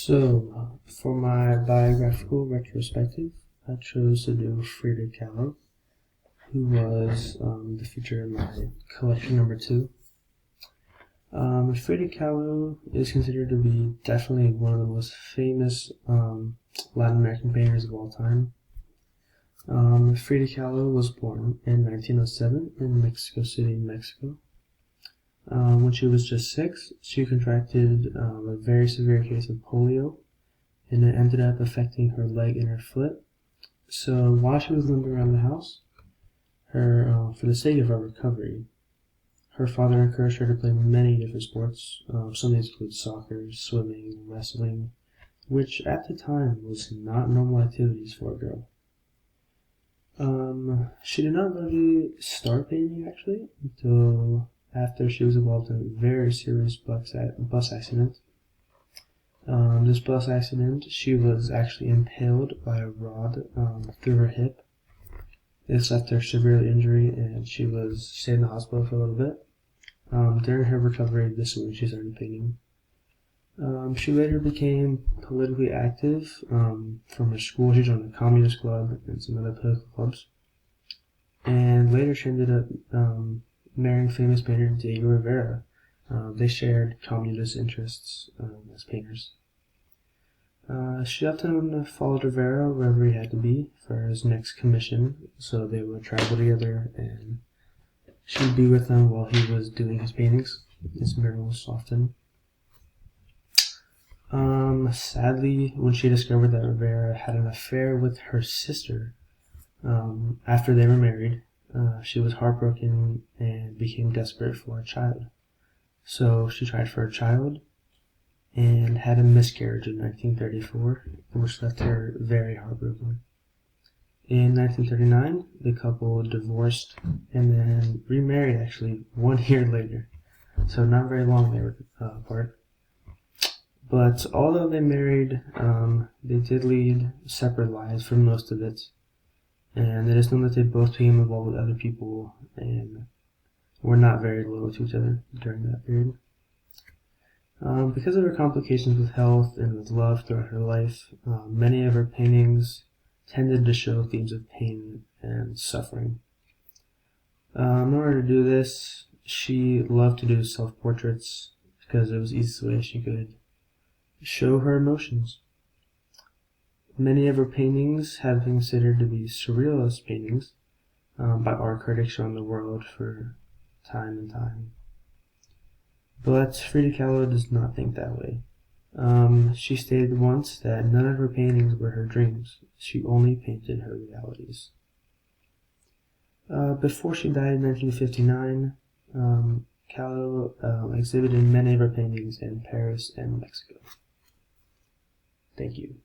For my biographical retrospective, I chose to do Frida Kahlo, who was the feature in my collection number 2. Frida Kahlo is considered to be definitely one of the most famous Latin American painters of all time. Frida Kahlo was born in 1907 in Mexico City, Mexico. When she was just 6, she contracted a very severe case of polio, and it ended up affecting her leg and her foot. So while she was limping around the house, for the sake of her recovery, her father encouraged her to play many different sports. Some of these include soccer, swimming, and wrestling, which at the time was not normal activities for a girl. She did not really start painting actually until after she was involved in a very serious bus accident. This bus accident, she was actually impaled by a rod through her hip. This left her severely injured, and she stayed in the hospital for a little bit. During her recovery, this is when she started painting. She later became politically active. From her school, she joined the Communist Club and some other political clubs. And later she ended up marrying famous painter Diego Rivera. They shared communist interests as painters. She often followed Rivera wherever he had to be for his next commission, so they would travel together, and she would be with him while he was doing his paintings, his murals often. Sadly, when she discovered that Rivera had an affair with her sister after they were married, she was heartbroken and became desperate for a child. So she tried for a child and had a miscarriage in 1934, which left her very heartbroken. In 1939, the couple divorced and then remarried actually 1 year later. So not very long they were apart. But although they married, they did lead separate lives for most of it. And it is known that they both became involved with other people and were not very loyal to each other during that period. Because of her complications with health and with love throughout her life, many of her paintings tended to show themes of pain and suffering. In order to do this, she loved to do self-portraits because it was the easiest way she could show her emotions. Many of her paintings have been considered to be surrealist paintings by art critics around the world for time and time. But Frida Kahlo does not think that way. She stated once that none of her paintings were her dreams. She only painted her realities. Before she died in 1959, Kahlo exhibited many of her paintings in Paris and Mexico. Thank you.